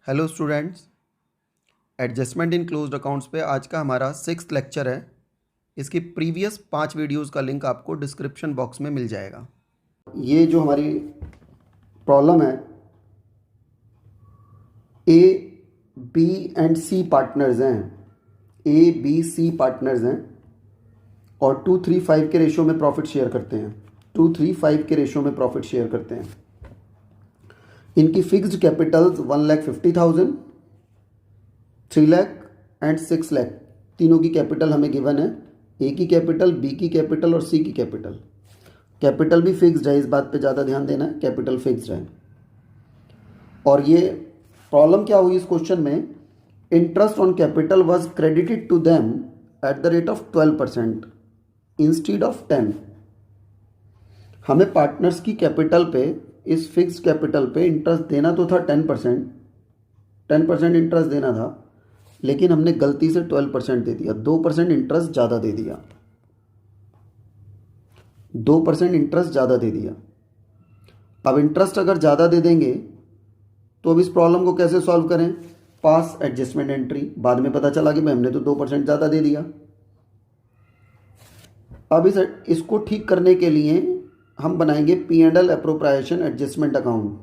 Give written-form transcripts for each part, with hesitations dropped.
Hello students, adjustment in closed accounts पे आज का हमारा 6th लेक्चर है। इसकी प्रीवियस 5 वीडियोस का लिंक आपको डिस्क्रिप्शन बॉक्स में मिल जाएगा। ये जो हमारी प्रॉब्लम है, A B and C partners हैं, ए बी सी पार्टनर्स हैं और 2-3-5 के रेशो में प्रॉफिट शेयर करते हैं। 2-3-5 के रेशो में प्रॉफिट शेयर करते हैं। इनकी fixed Capitals 1,50,000, 3 lakh and 6 lakh, तीनों की कैपिटल हमें गिवन है। ए की कैपिटल, बी की कैपिटल और सी की कैपिटल। कैपिटल भी फिक्स्ड है, इस बात पे ज़्यादा ध्यान देना है, कैपिटल फिक्स्ड है। और ये प्रॉब्लम क्या हुई इस क्वेश्चन में, interest on capital was credited to them at the rate of 12% instead of 10। हमें पार्टनर्स की कैपिटल पे, इस फिक्स्ड कैपिटल पे इंटरेस्ट देना तो था 10% इंटरेस्ट देना था, लेकिन हमने गलती से 12% दे दिया, 2% इंटरेस्ट ज़्यादा दे दिया, 2% इंटरेस्ट ज़्यादा दे दिया। अब इंटरेस्ट अगर ज़्यादा दे देंगे तो अब इस प्रॉब्लम को कैसे सॉल्व करें, पास एडजस्टमेंट एंट्री। बाद में पता चला कि भाई हमने तो 2% ज़्यादा दे दिया। अब इसको ठीक करने के लिए हम बनाएंगे P&L appropriation adjustment account.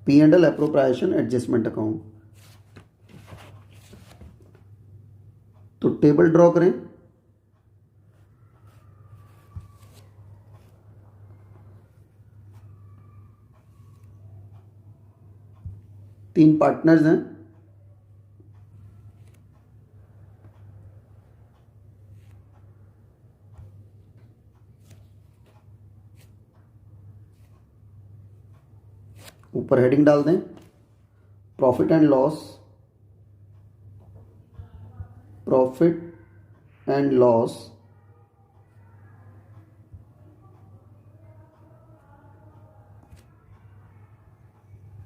P&L appropriation adjustment account. तो टेबल ड्रॉ करें। तीन पार्टनर्स हैं, ऊपर हेडिंग डाल दें, profit and loss, profit and loss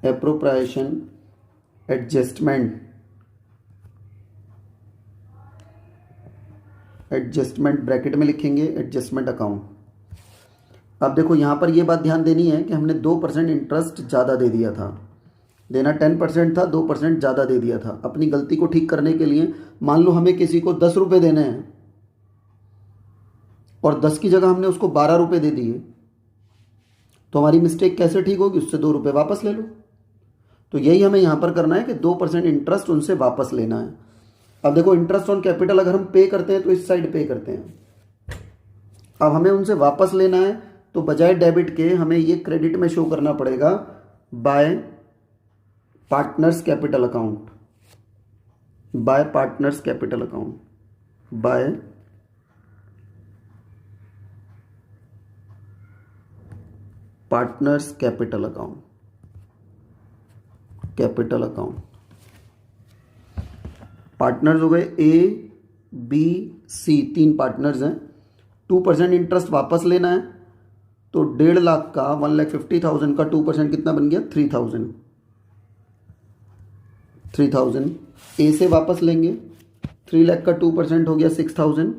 appropriation adjustment bracket में लिखेंगे एडजस्टमेंट अकाउंट। अब देखो यहाँ पर ये बात ध्यान देनी है कि हमने 2% इंटरेस्ट ज़्यादा दे दिया था, देना 10% था, 2% ज़्यादा दे दिया था। अपनी गलती को ठीक करने के लिए, मान लो हमें किसी को 10 रुपये देने हैं और 10 की जगह हमने उसको 12 रुपये दे दिए, तो हमारी मिस्टेक कैसे ठीक होगी, उससे 2 रुपये वापस ले लो। तो यही हमें यहाँ पर करना है कि 2% इंटरेस्ट उनसे वापस लेना है। अब देखो, इंटरेस्ट ऑन कैपिटल अगर हम पे करते हैं तो इस साइड पे करते हैं, अब हमें उनसे वापस लेना है, तो बजाय डेबिट के हमें ये क्रेडिट में शो करना पड़ेगा, bye partners capital account, bye partners capital account, bye partners capital account, capital account. Partners हो गए ए बी सी, तीन पार्टनर्स हैं। 2% इंटरेस्ट वापस लेना है, तो 1.5 लाख का, 1,50,000 का 2% कितना बन गया, 3,000। 3,000 ए से वापस लेंगे, 3 लाख का 2% हो गया 6,000।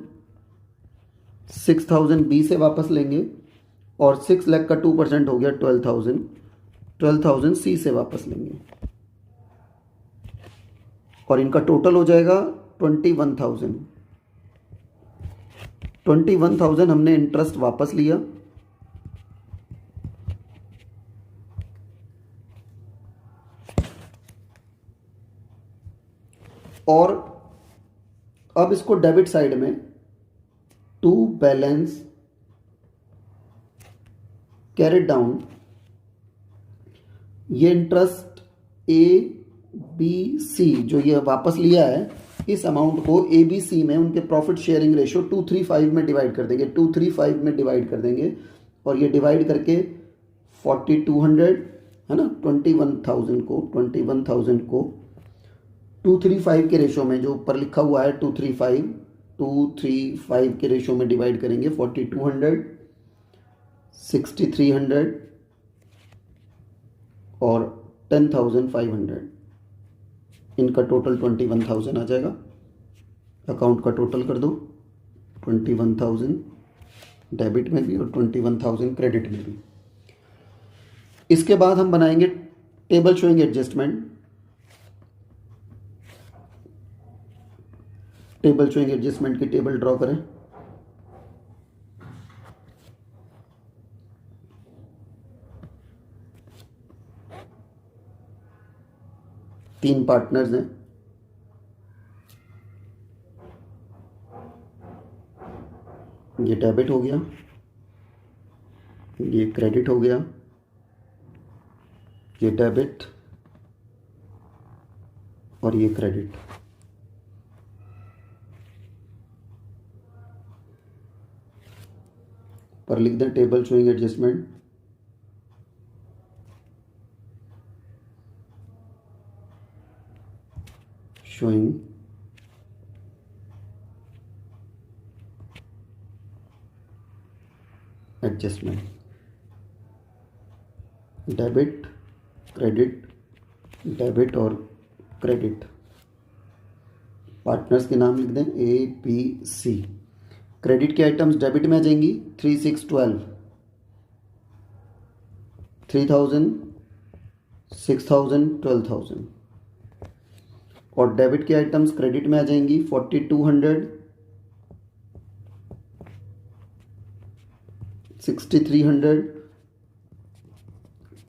6,000 बी से वापस लेंगे और 6 लाख का 2% हो गया 12,000। 12,000 सी से वापस लेंगे और इनका टोटल हो जाएगा 21,000। 21,000 हमने इंटरेस्ट वापस लिया और अब इसको डेबिट साइड में, टू बैलेंस कैरिड डाउन, ये इंटरेस्ट ए बी सी जो ये वापस लिया है, इस अमाउंट को ए बी सी में उनके प्रॉफिट शेयरिंग रेशियो 2-3-5 में डिवाइड कर देंगे, 2-3-5 में डिवाइड कर देंगे। और ये डिवाइड करके 4,200 है ना, 21,000 को 2-3-5 के रेशो में, जो ऊपर लिखा हुआ है 2-3-5 के रेशो में डिवाइड करेंगे। 4,200, 6,300 और 10,500, इनका टोटल 21,000 आ जाएगा। अकाउंट का टोटल कर दो, 21,000 डेबिट में भी और 21,000 क्रेडिट में भी। इसके बाद हम बनाएंगे table showing adjustment. Table showing adjustment की टेबल ड्रॉ करें। तीन पार्टनर्स हैं, ये डेबिट हो गया, ये क्रेडिट हो गया, ये डेबिट और ये क्रेडिट। पर लिख दें table showing adjustment, showing adjustment, debit credit, debit और क्रेडिट। पार्टनर्स के नाम लिख दें ABC। क्रेडिट के आइटम्स डेबिट में आ जाएंगी 3, 6, 12, 3000, 6000, 12000। और डेबिट के आइटम्स क्रेडिट में आ जाएंगी 4200, 6300,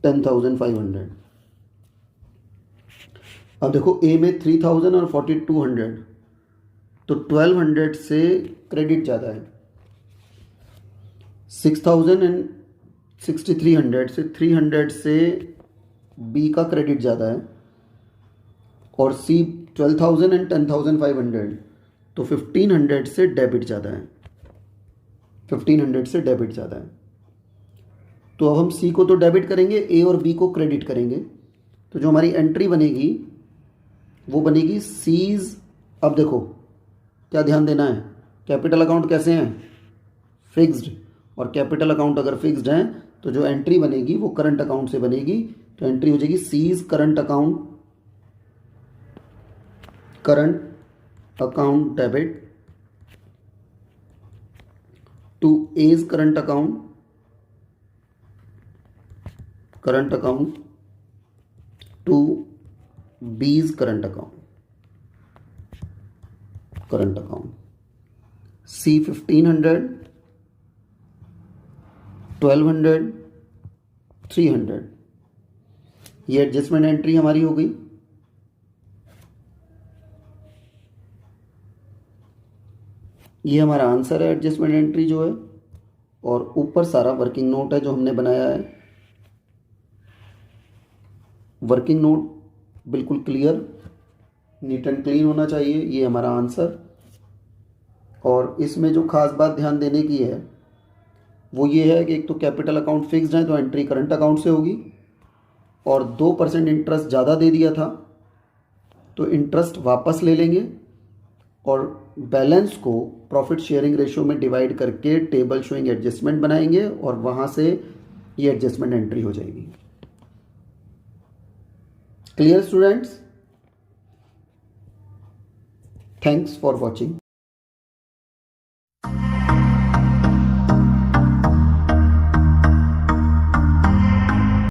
10500। अब देखो ए में 3000 और 4200, तो 1200 से क्रेडिट ज़्यादा है, 6000 एंड 6300 से 300 से बी का क्रेडिट ज़्यादा है, और सी 12000 एंड 10500, तो 1500 से डेबिट ज़्यादा है, 1500 से डेबिट ज़्यादा है। तो अब हम सी को तो डेबिट करेंगे, ए और बी को क्रेडिट करेंगे, तो जो हमारी एंट्री बनेगी वो बनेगी सीज। अब देखो क्या ध्यान देना है, कैपिटल अकाउंट कैसे हैं, फिक्स्ड, और कैपिटल अकाउंट अगर फिक्स्ड हैं तो जो एंट्री बनेगी वो करंट अकाउंट से बनेगी। तो एंट्री हो जाएगी C's current account, current account debit to A's current account, current account to B's current account, current account. C 1500, 1200, 300। ये एडजस्टमेंट एंट्री हमारी हो गई। ये हमारा आंसर है एडजस्टमेंट एंट्री जो है, और ऊपर सारा वर्किंग नोट है जो हमने बनाया है। वर्किंग नोट बिल्कुल क्लियर, नीट एंड क्लीन होना चाहिए। ये हमारा आंसर, और इसमें जो खास बात ध्यान देने की है वो ये है कि एक तो कैपिटल अकाउंट फिक्स्ड है तो एंट्री करंट अकाउंट से होगी, और 2% इंटरेस्ट ज़्यादा दे दिया था तो इंटरेस्ट वापस ले लेंगे, और बैलेंस को प्रॉफिट शेयरिंग रेशियो में डिवाइड करके टेबल शोइंग एडजस्टमेंट बनाएंगे, और वहाँ से ये एडजस्टमेंट एंट्री हो जाएगी। Clear students? Thanks for watching.